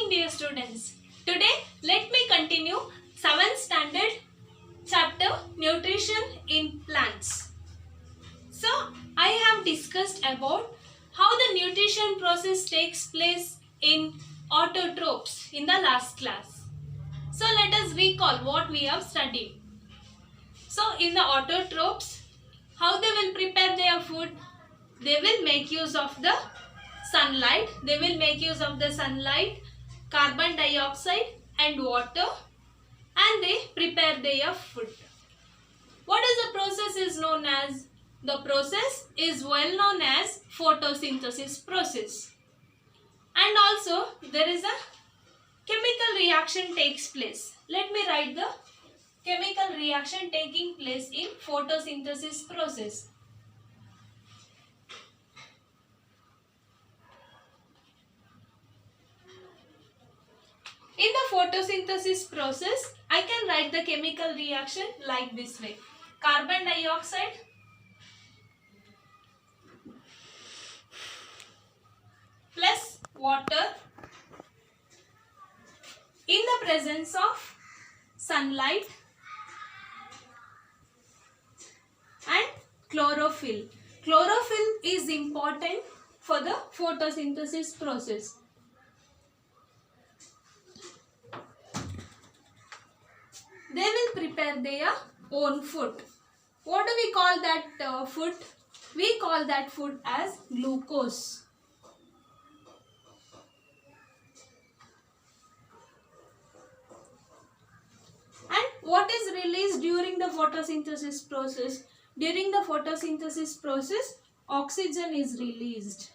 morning, dear students. Today, let me continue 7th standard chapter Nutrition in Plants. So, I have discussed about how the nutrition process takes place in autotrophs in the last class. So, let us recall what we have studied. So, in the autotrophs, how they will prepare their food? They will make use of the sunlight. They will make use of the sunlight, carbon dioxide and water, and they prepare their food. What is the process is known as? The process is well known as photosynthesis process. And also there is a chemical reaction takes place. Let me write the chemical reaction taking place in photosynthesis process. In the photosynthesis process, I can write the chemical reaction like this way. Carbon dioxide plus water in the presence of sunlight and chlorophyll. Chlorophyll is important for the photosynthesis process. They will prepare their own food. What do we call that food? We call that food as glucose. And what is released during the photosynthesis process? During the photosynthesis process, oxygen is released.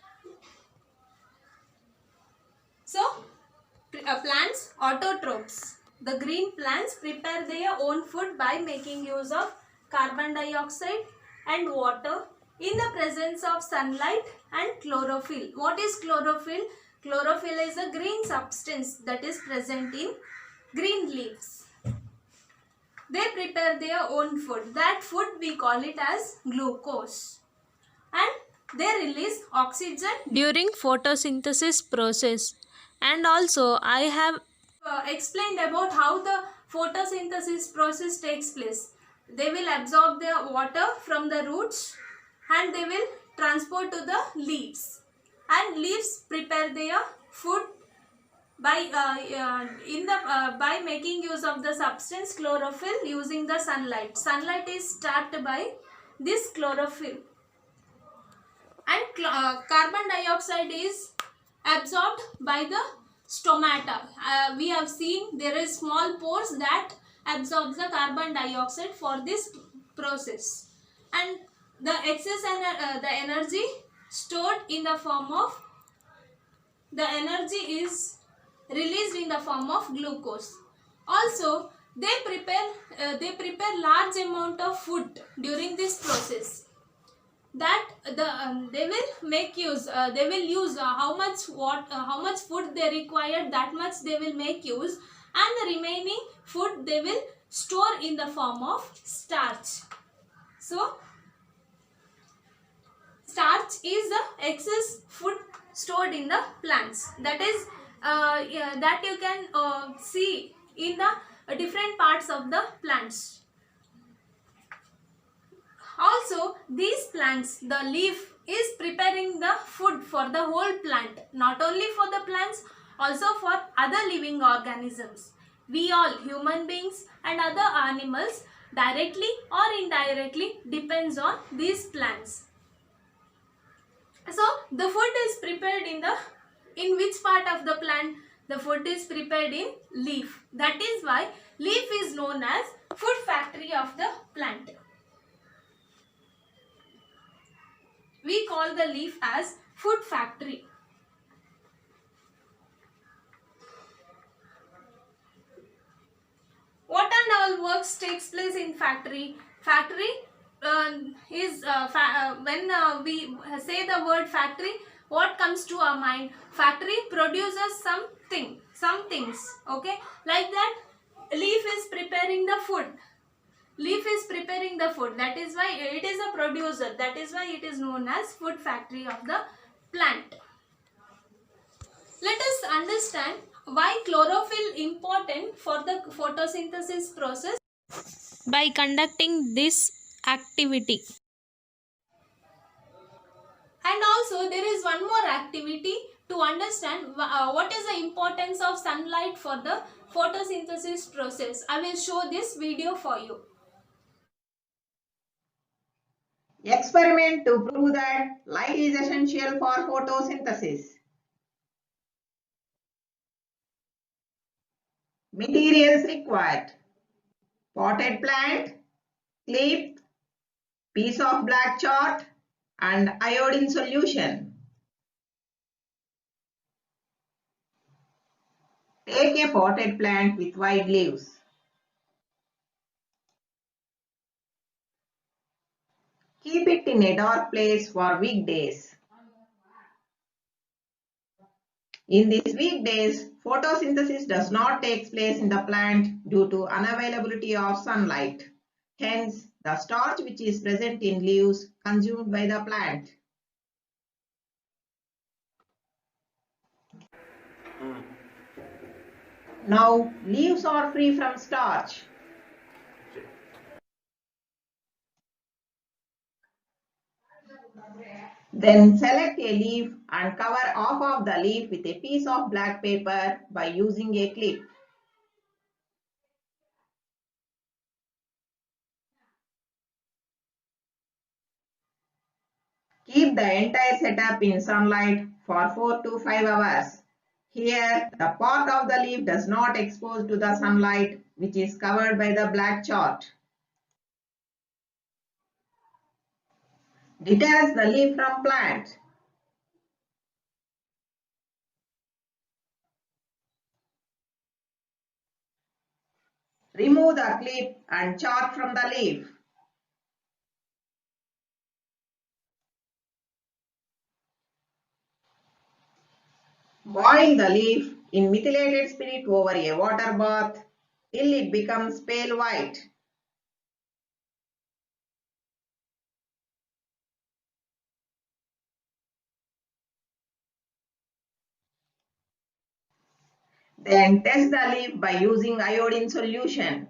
So, plants, autotrophs. The green plants prepare their own food by making use of carbon dioxide and water in the presence of sunlight and chlorophyll. What is chlorophyll? Chlorophyll is a green substance that is present in green leaves. They prepare their own food. That food we call it as glucose. And they release oxygen during photosynthesis process. And also I have explained about how the photosynthesis process takes place. They will absorb the water from the roots and they will transport to the leaves. And leaves prepare their food by by making use of the substance chlorophyll using the sunlight. Sunlight is trapped by this chlorophyll. And carbon dioxide is absorbed by the stomata. We have seen there is small pores that absorbs the carbon dioxide for this process. And the excess the energy stored in the form of the energy is released in the form of glucose. Also, they prepare large amount of food during this process. That they will make use. They will use how much food they require. That much they will make use, and the remaining food they will store in the form of starch. So, starch is the excess food stored in the plants. That is that you can see in the different parts of the plants. Also, these plants, the leaf is preparing the food for the whole plant. Not only for the plants, also for other living organisms. We all, human beings and other animals, directly or indirectly depends on these plants. So, the food is prepared in which part of the plant? The food is prepared in leaf. That is why leaf is known as food factory of the plant. We call the leaf as food factory. What and all works takes place in factory? Factory is when we say the word factory, what comes to our mind? Factory produces some things. Okay, like that, leaf is preparing the food. Leaf is preparing the food. That is why it is a producer. That is why it is known as food factory of the plant. Let us understand why chlorophyll important for the photosynthesis process by conducting this activity. And also there is one more activity to understand what is the importance of sunlight for the photosynthesis process. I will show this video for you. Experiment to prove that light is essential for photosynthesis. Materials required: potted plant, clip, piece of black chalk, and iodine solution. Take a potted plant with wide leaves. Keep it in a dark place for weekdays. In these weekdays, photosynthesis does not take place in the plant due to unavailability of sunlight. Hence, the starch which is present in leaves consumed by the plant. Now, leaves are free from starch. Then select a leaf and cover half of the leaf with a piece of black paper by using a clip. Keep the entire setup in sunlight for 4 to 5 hours. Here, the part of the leaf does not expose to the sunlight, which is covered by the black chalk. Detach the leaf from plant. Remove the clip and chalk from the leaf. Boil the leaf in methylated spirit over a water bath till it becomes pale white. Then test the leaf by using iodine solution.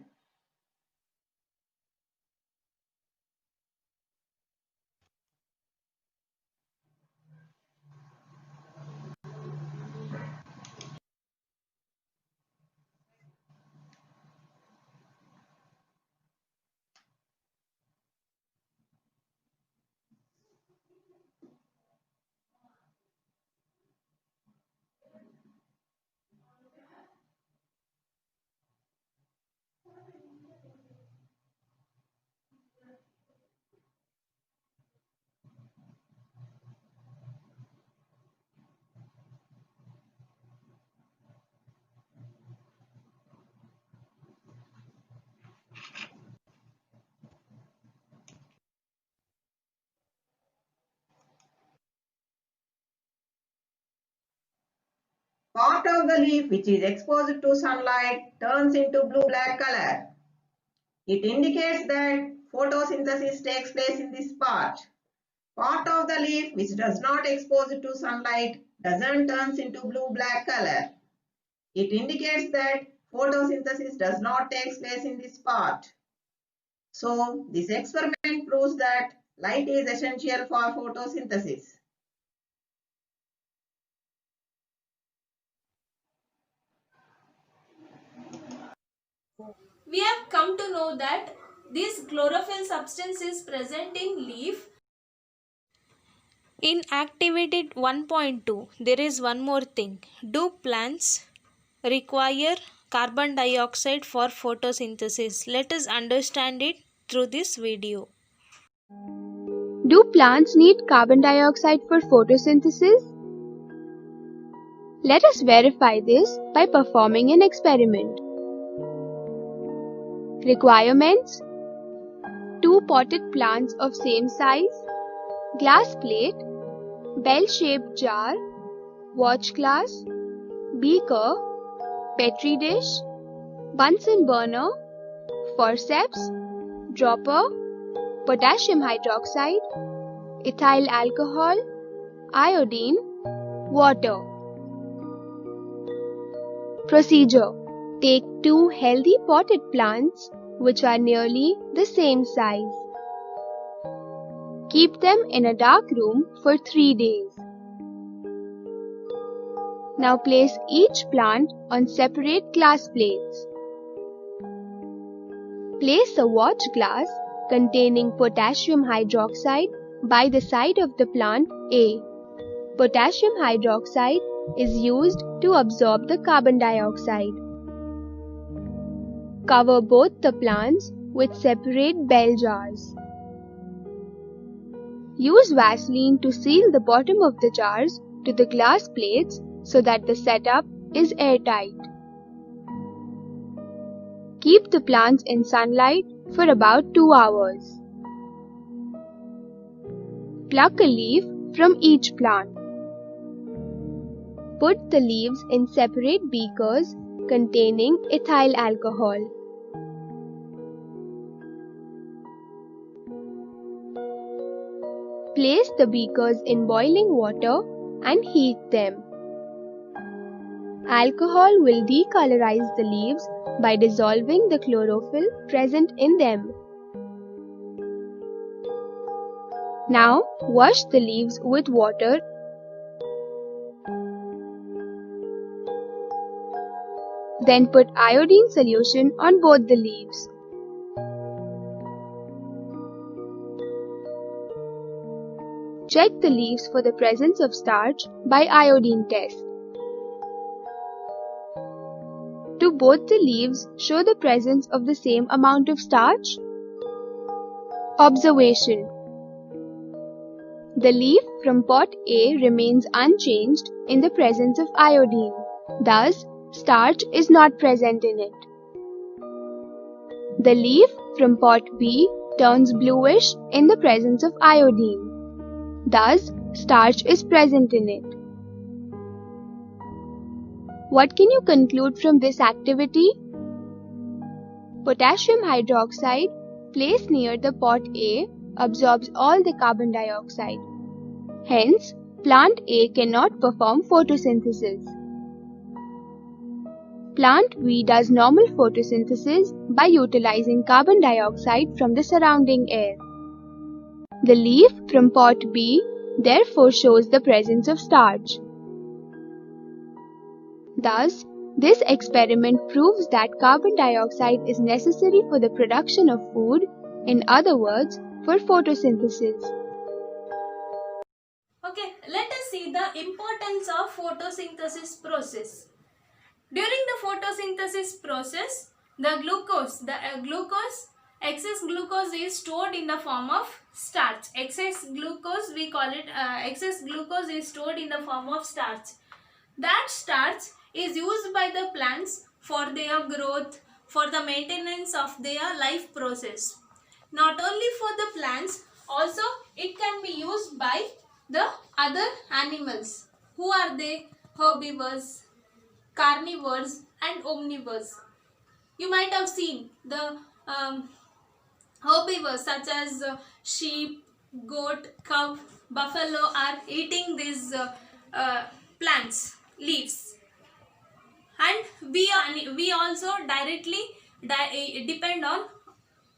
Part of the leaf which is exposed to sunlight turns into blue-black color. It indicates that photosynthesis takes place in this part. Part of the leaf which does not expose to sunlight doesn't turn into blue-black color. It indicates that photosynthesis does not take place in this part. So, this experiment proves that light is essential for photosynthesis. We have come to know that this chlorophyll substance is present in leaf. In activity 1.2, there is one more thing. Do plants require carbon dioxide for photosynthesis? Let us understand it through this video. Do plants need carbon dioxide for photosynthesis? Let us verify this by performing an experiment. Requirements: 2 potted plants of same size, glass plate, bell-shaped jar, watch glass, beaker, petri dish, Bunsen burner, forceps, dropper, potassium hydroxide, ethyl alcohol, iodine, water. Procedure. Take 2 healthy potted plants which are nearly the same size. Keep them in a dark room for 3 days. Now place each plant on separate glass plates. Place a watch glass containing potassium hydroxide by the side of the plant A. Potassium hydroxide is used to absorb the carbon dioxide. Cover both the plants with separate bell jars. Use Vaseline to seal the bottom of the jars to the glass plates so that the setup is airtight. Keep the plants in sunlight for about 2 hours. Pluck a leaf from each plant. Put the leaves in separate beakers containing ethyl alcohol. Place the beakers in boiling water and heat them. Alcohol will decolorize the leaves by dissolving the chlorophyll present in them. Now wash the leaves with water. Then put iodine solution on both the leaves. Check the leaves for the presence of starch by iodine test. Do both the leaves show the presence of the same amount of starch? Observation. The leaf from pot A remains unchanged in the presence of iodine. Thus, starch is not present in it. The leaf from pot B turns bluish in the presence of iodine. Thus, starch is present in it. What can you conclude from this activity? Potassium hydroxide placed near the pot A absorbs all the carbon dioxide. Hence, plant A cannot perform photosynthesis. Plant B does normal photosynthesis by utilizing carbon dioxide from the surrounding air. The leaf from pot B therefore shows the presence of starch. Thus, this experiment proves that carbon dioxide is necessary for the production of food, in other words, for photosynthesis. Okay, let us see the importance of photosynthesis process. During the photosynthesis process, excess glucose is stored in the form of starch. Excess glucose is stored in the form of starch. That starch is used by the plants for their growth, for the maintenance of their life process. Not only for the plants, also it can be used by the other animals. Who are they? Herbivores, carnivores and omnivores. You might have seen the herbivores such as sheep, goat, cow, buffalo are eating these plants, leaves. And we also directly depend on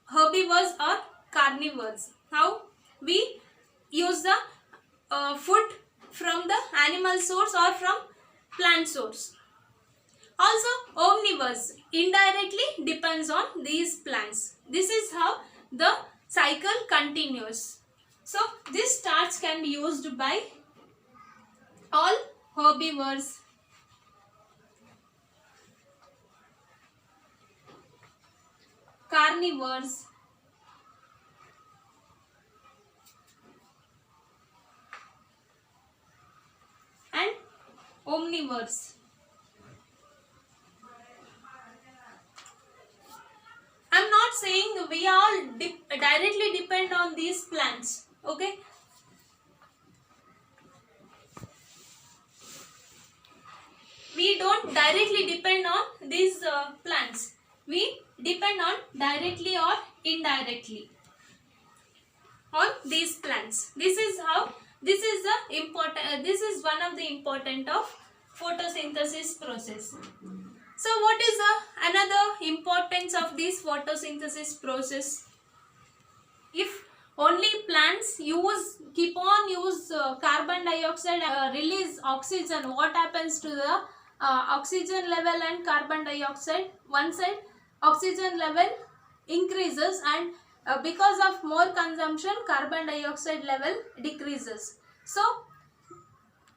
herbivores or carnivores. How? We use the food from the animal source or from plant source. Also, omnivores indirectly depends on these plants. This is how the cycle continues. So, this starch can be used by all herbivores, carnivores, and omnivores. I'm not saying we all directly depend on these plants. Okay. We don't directly depend on these plants. We depend on directly or indirectly on these plants. This is one of the important of photosynthesis. photosynthesis process. So what is another importance of this photosynthesis process? If only plants keep on use carbon dioxide, release oxygen, what happens to the oxygen level and carbon dioxide? One side oxygen level increases, and because of more consumption carbon dioxide level decreases. So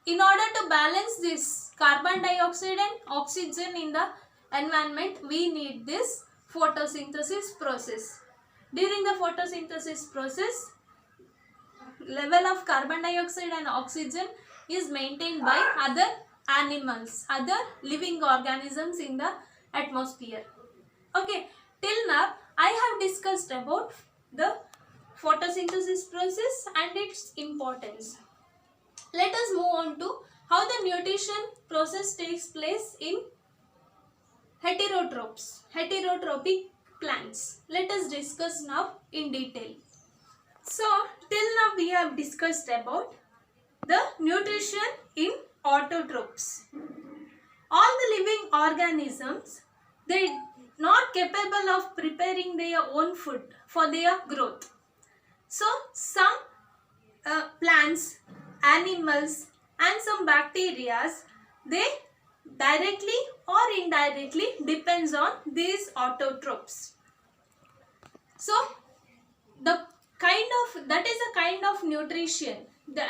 in order to balance this carbon dioxide and oxygen in the environment, we need this photosynthesis process. During the photosynthesis process, level of carbon dioxide and oxygen is maintained by other animals, other living organisms in the atmosphere. Okay, till now I have discussed about the photosynthesis process and its importance. Let us move on to how the nutrition process takes place in heterotrophic plants. Let us discuss now in detail. So, till now we have discussed about the nutrition in autotrophs. All the living organisms, they are not capable of preparing their own food for their growth. So, some plants, animals and some bacteria, they directly or indirectly depends on these autotrophs. So that is a kind of nutrition. They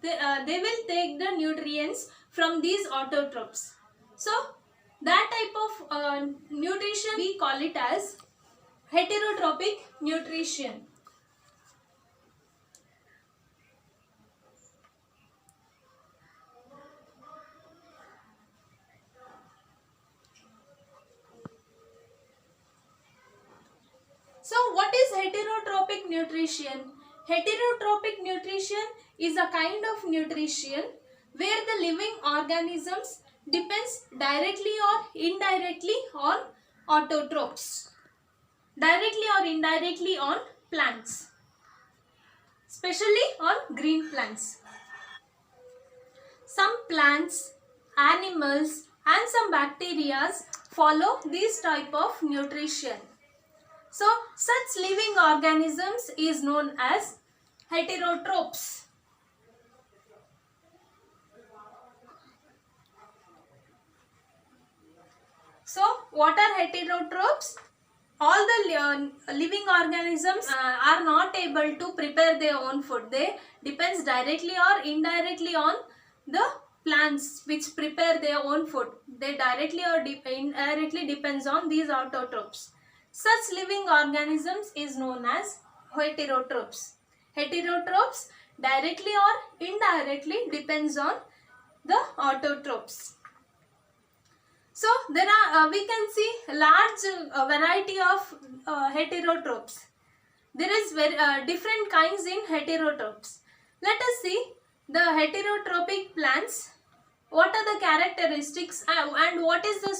will take the nutrients from these autotrophs. So that type of nutrition we call it as heterotrophic nutrition. So what is heterotrophic nutrition? Heterotrophic nutrition is a kind of nutrition where the living organisms depends directly or indirectly on autotrophs. Directly or indirectly on plants. Especially on green plants. Some plants, animals and some bacteria follow this type of nutrition. So, such living organisms is known as heterotrophs. So, what are heterotrophs? All the living organisms are not able to prepare their own food. They depends directly or indirectly on the plants which prepare their own food. They directly or indirectly depends on these autotrophs. Such living organisms is known as heterotrophs. Heterotrophs directly or indirectly depends on the autotrophs. So there are we can see large variety of heterotrophs. There is different kinds in heterotrophs. Let us see the heterotrophic plants. What are the characteristics and what is the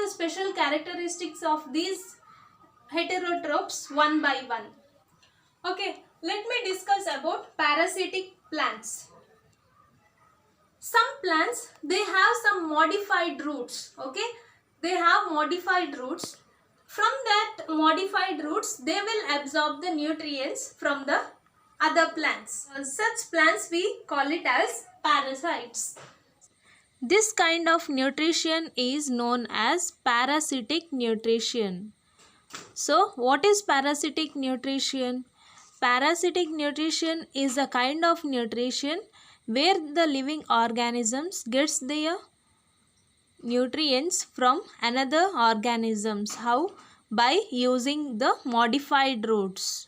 special characteristics of these heterotrophs one by one? Okay, let me discuss about parasitic plants. Some plants, they have some modified roots. Okay, they have modified roots. From that modified roots, they will absorb the nutrients from the other plants. Such plants we call it as parasites. This kind of nutrition is known as parasitic nutrition. So, what is parasitic nutrition? Parasitic nutrition is a kind of nutrition where the living organisms gets their nutrients from another organisms. How? By using the modified roots.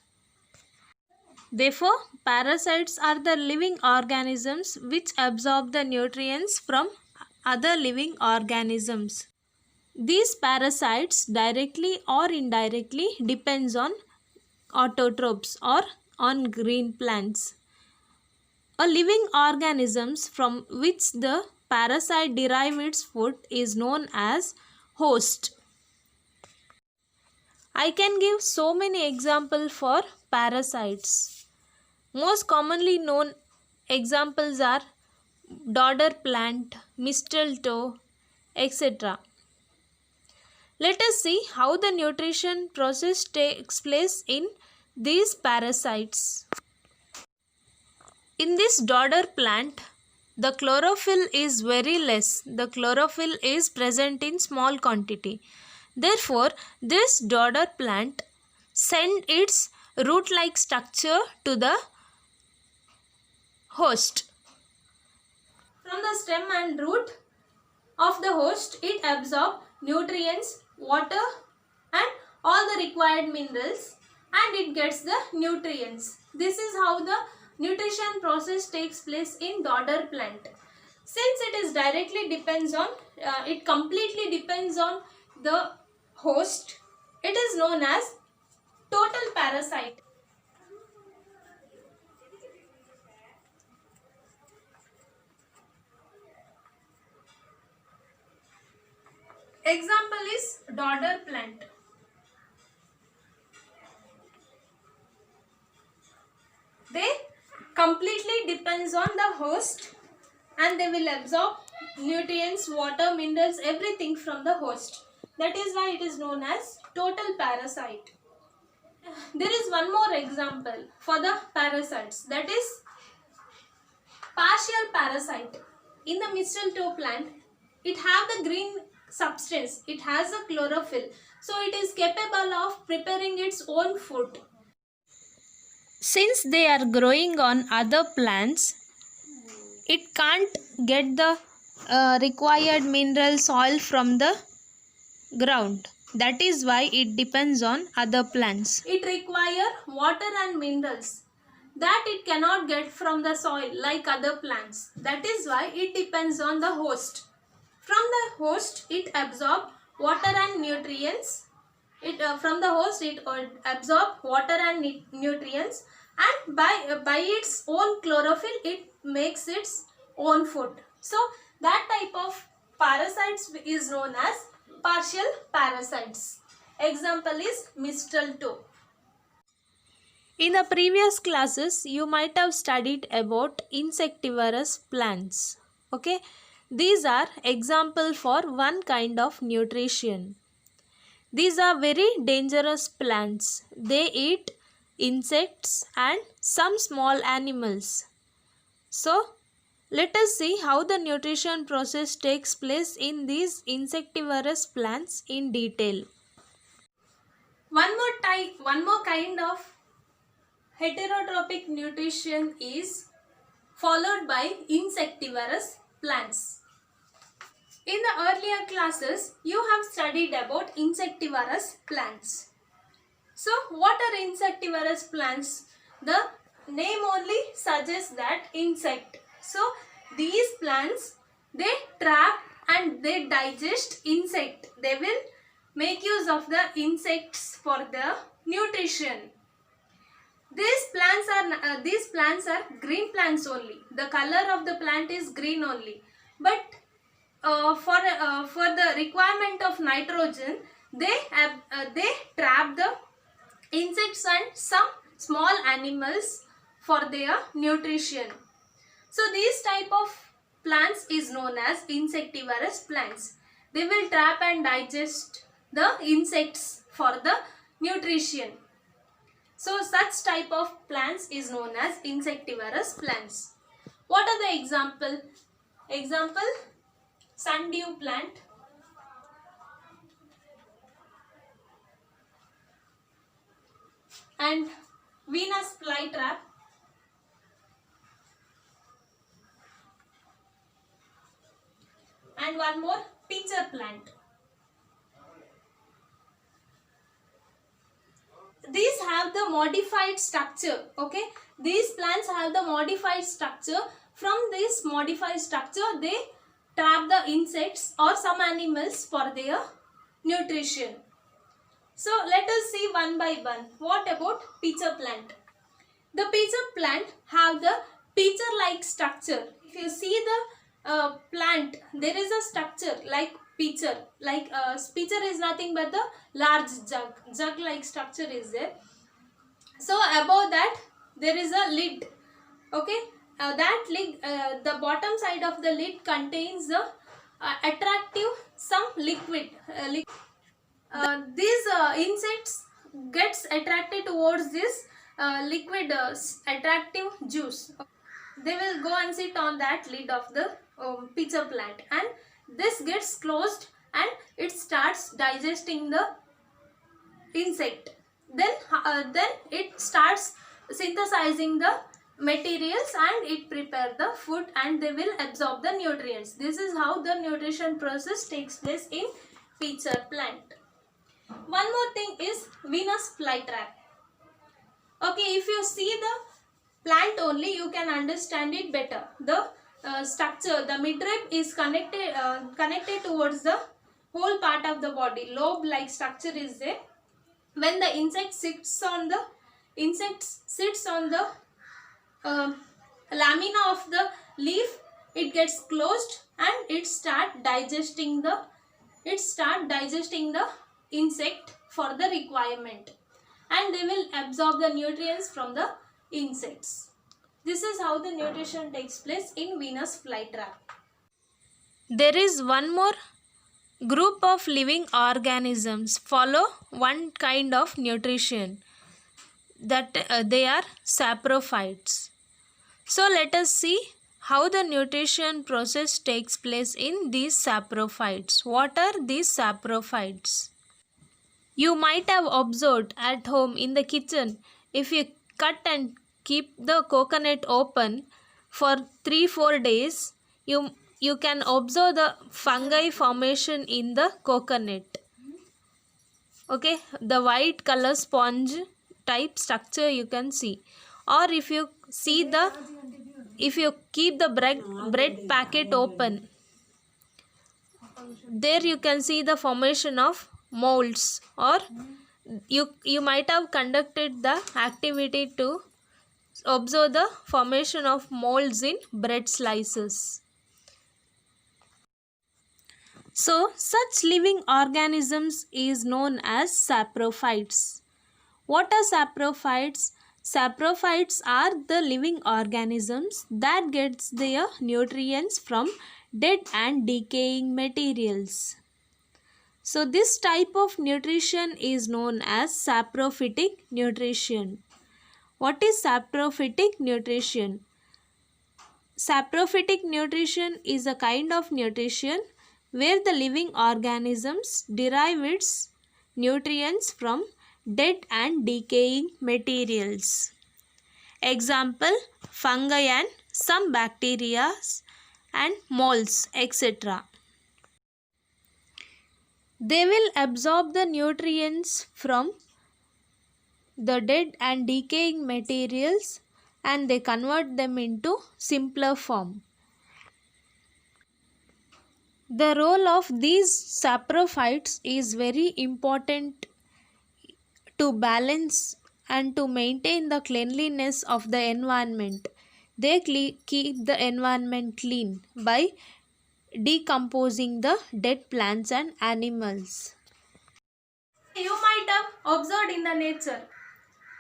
Therefore, parasites are the living organisms which absorb the nutrients from other living organisms. These parasites directly or indirectly depends on autotrophs or on green plants. A living organisms from which the parasite derive its food is known as host. I can give so many examples for parasites. Most commonly known examples are dodder plant, mistletoe, etc. Let us see how the nutrition process takes place in these parasites. In this dodder plant, the chlorophyll is very less. The chlorophyll is present in small quantity. Therefore, this dodder plant sends its root-like structure to the host. From the stem and root of the host, it absorbs nutrients, water and all the required minerals, and it gets the nutrients. This is how the nutrition process takes place in dodder plant. Since it is directly depends on, it completely depends on the host, it is known as total parasite. Example is dodder plant. They completely depends on the host and they will absorb nutrients, water, minerals, everything from the host. That is why it is known as total parasite. There is one more example for the parasites, that is partial parasite. In the mistletoe plant, it have the green substance, it has a chlorophyll, so it is capable of preparing its own food. Since they are growing on other plants, it can't get the required mineral soil from the ground. That is why it depends on other plants. It requires water and minerals that it cannot get from the soil like other plants. That is why it depends on the host. From the host, it absorbs water and nutrients. From the host, it absorbs water and nutrients, and by its own chlorophyll, it makes its own food. So that type of parasites is known as partial parasites. Example is mistletoe. In the previous classes, you might have studied about insectivorous plants. Okay, these are example for one kind of nutrition. These are very dangerous plants. They eat insects and some small animals. So, let us see how the nutrition process takes place in these insectivorous plants in detail. One more kind of heterotrophic nutrition is followed by insectivorous plants. In the earlier classes, you have studied about insectivorous plants. So, what are insectivorous plants? The name only suggests that insect. So, these plants, they trap and they digest insect. They will make use of the insects for the nutrition. These plants are green plants only. The color of the plant is green only. But for the requirement of nitrogen, they trap the insects and some small animals for their nutrition. So these type of plants is known as insectivorous plants. They will trap and digest the insects for the nutrition. So such type of plants is known as insectivorous plants. What are the example? Example, sundew plant, and Venus flytrap, and one more, pitcher plant. These have the modified structure. Okay, these plants have the modified structure. From this modified structure, they trap the insects or some animals for their nutrition. So let us see one by one. What about pitcher plant? The pitcher plant have the pitcher-like structure. If you see the plant, there is a structure like pitcher. Like pitcher is nothing but the large jug-like structure is there. So above that there is a lid. Okay, that lid, the bottom side of the lid contains the attractive some liquid. These insects gets attracted towards this liquid attractive juice. They will go and sit on that lid of the pitcher plant, and this gets closed and it starts digesting the insect. Then it starts synthesizing the materials and it prepare the food and they will absorb the nutrients. This is how the nutrition process takes place in pitcher plant. One more thing is Venus flytrap. Okay, if you see the plant only, you can understand it better. The structure, the midrib is connected towards the whole part of the body. Lobe like structure is there. When the insect sits on the lamina of the leaf, it gets closed and it start digesting the insect for the requirement, and they will absorb the nutrients from the insects. This is how the nutrition takes place in Venus flytrap. There is one more group of living organisms follow one kind of nutrition, that they are saprophytes. So let us see how the nutrition process takes place in these saprophytes. What are these saprophytes? You might have observed at home in the kitchen, if you cut and keep the coconut open for 3-4 days, you can observe the fungi formation in the coconut. Okay, the white color sponge type structure you can see. Or if you keep the bread packet open, there you can see the formation of molds, or you might have conducted the activity to observe the formation of molds in bread slices. So such living organisms is known as saprophytes. What are saprophytes? Saprophytes are the living organisms that gets their nutrients from dead and decaying materials. So this type of nutrition is known as saprophytic nutrition. What is saprophytic nutrition? Saprophytic nutrition is a kind of nutrition where the living organisms derive its nutrients from dead and decaying materials. Example, fungi and some bacteria and molds, etc. They will absorb the nutrients from the dead and decaying materials and they convert them into simpler form. The role of these saprophytes is very important to balance and to maintain the cleanliness of the environment. They keep the environment clean by decomposing the dead plants and animals. You might have observed in the nature,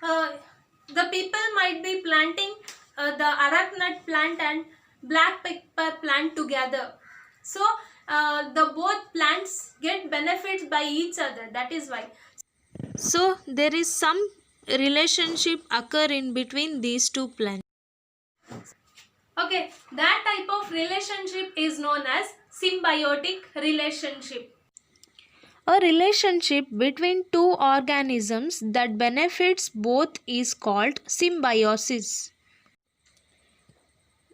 the people might be planting the araknut plant and black pepper plant together. So the both plants get benefits by each other. That is why. So there is some relationship occur in between these two plants. Okay, that type of relationship is known as symbiotic relationship. A relationship between two organisms that benefits both is called symbiosis.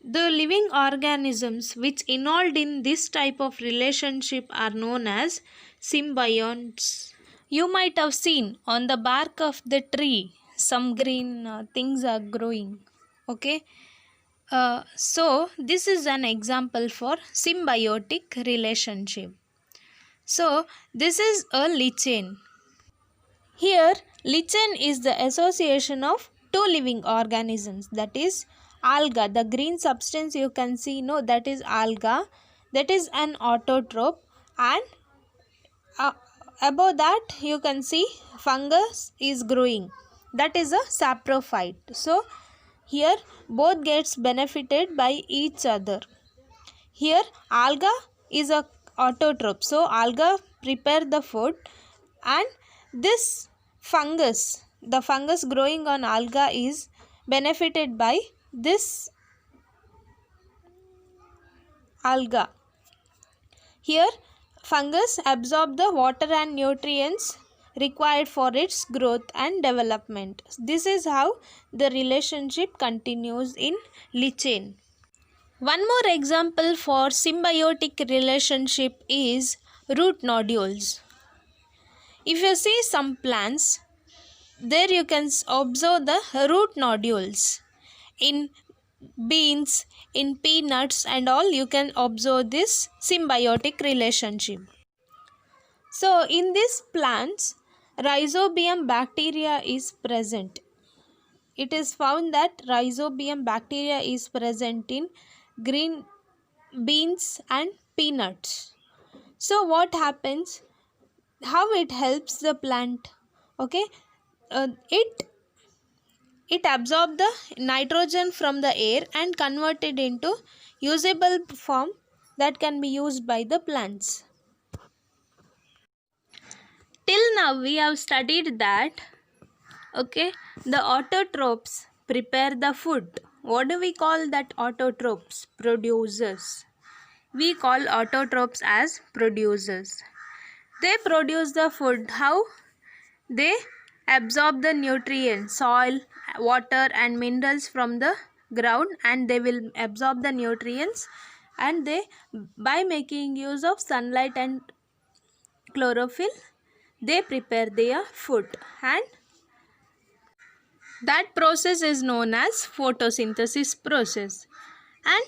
The living organisms which involved in this type of relationship are known as symbionts. You might have seen on the bark of the tree some green things are growing. Okay. So this is an example for symbiotic relationship. So this is a lichen. Here lichen is the association of two living organisms, that is alga. The green substance you can see, no, that is alga. That is an autotroph, and above that you can see fungus is growing. That is a saprophyte. So Here both gets benefited by each other. Here alga is a autotroph, so alga prepare the food, and this fungus, the fungus growing on alga is benefited by this alga. Here fungus absorb the water and nutrients required for its growth and development. This is how the relationship continues in lichene. One more example for symbiotic relationship is root nodules. If you see some plants, there you can observe the root nodules. In beans, in peanuts and all, you can observe this symbiotic relationship. So in these plants, Rhizobium bacteria is present. It is found that Rhizobium bacteria is present in green beans and peanuts. So what happens? How it helps the plant? Okay, it absorbs the nitrogen from the air and convert it into usable form that can be used by the plants. Till now we have studied that the autotrophs prepare the food. What do we call that autotrophs? Producers. We call autotrophs as producers. They produce the food. How? They absorb the nutrients, soil, water and minerals from the ground, and they will absorb the nutrients, and they, by making use of sunlight and chlorophyll, they prepare their food, and that process is known as photosynthesis process. And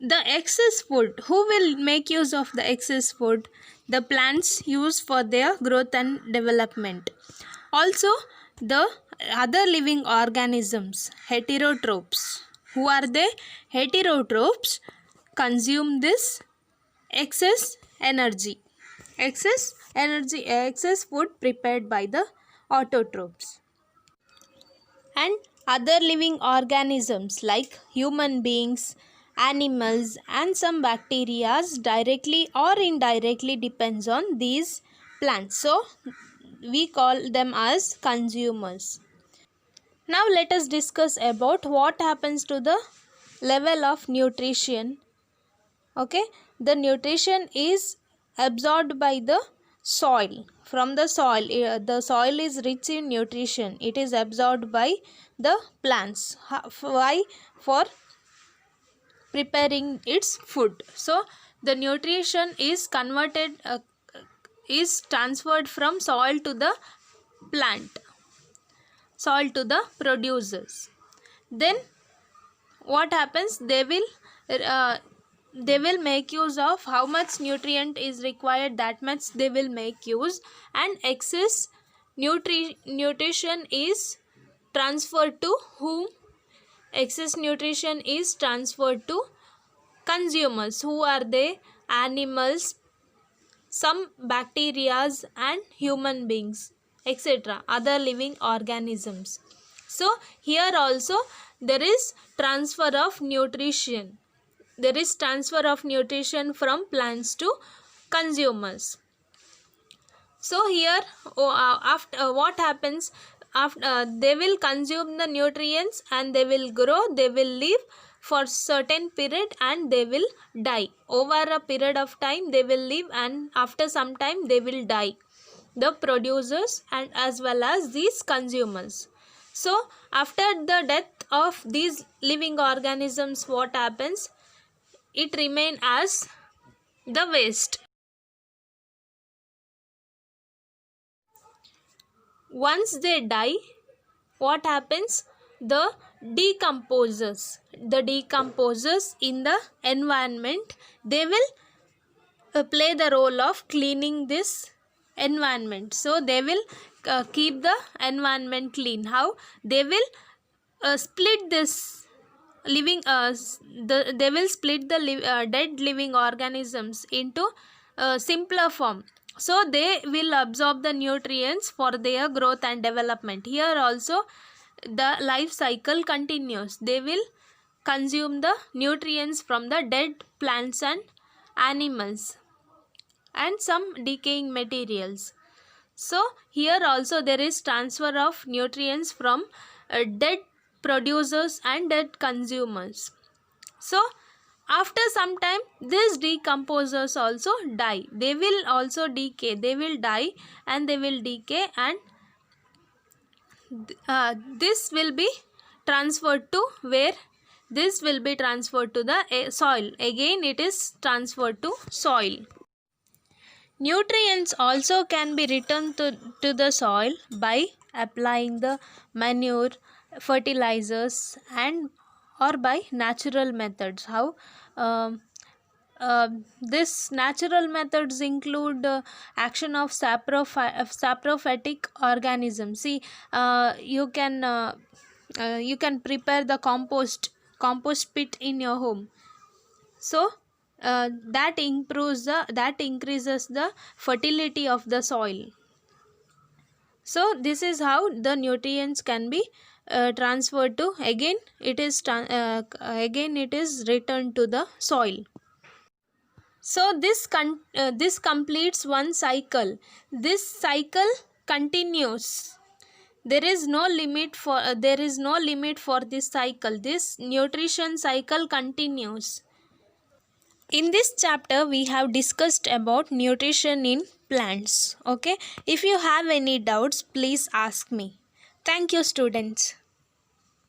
the excess food, who will make use of the excess food? The plants use for their growth and development. Also the other living organisms, heterotrophs. Who are they? Heterotrophs consume this excess energy, excess food prepared by the autotrophs. And other living organisms like human beings, animals and some bacteria directly or indirectly depends on these plants. So we call them as consumers. Now let us discuss about what happens to the level of nutrition. The nutrition is absorbed by the soil. From the soil is rich in nutrition. It is absorbed by the plants. Why? For preparing its food. So the nutrition is is transferred from soil to the plant, soil to the producers. Then what happens? They will make use of how much nutrient is required, that much they will make use, and excess nutrition is transferred to whom? Excess nutrition is transferred to consumers. Who are they? Animals, some bacterias and human beings, etc., other living organisms. So here also there is transfer of nutrition. There is transfer of nutrition from plants to consumers. So here after what happens? After they will consume the nutrients and they will grow, they will live for certain period and they will die. Over a period of time they will live, and after some time they will die, the producers and as well as these consumers. So after the death of these living organisms, what happens? It remains as the waste. Once they die, what happens? The decomposers in the environment, they will play the role of cleaning this environment. So they will keep the environment clean. How? They will split this living they will split the dead living organisms into simpler form, so they will absorb the nutrients for their growth and development. Here also the life cycle continues. They will consume the nutrients from the dead plants and animals and some decaying materials. So here also there is transfer of nutrients from dead producers and dead consumers. So after some time these decomposers also die. They will also decay. They will die and they will decay, and this will be transferred to where? This will be transferred to the soil. Again it is transferred to soil. Nutrients also can be returned to the soil by applying the manure, fertilizers, and or by natural methods. How? This natural methods include action of saprophytic organisms. See, you can prepare the compost pit in your home. So that increases the fertility of the soil. So this is how the nutrients can be transferred to, again it is returned to the soil. So this completes one cycle. This cycle continues. There is no limit for this cycle. This nutrition cycle continues. In this chapter we have discussed about nutrition in plants. Okay, if you have any doubts, please ask me. Thank you, students.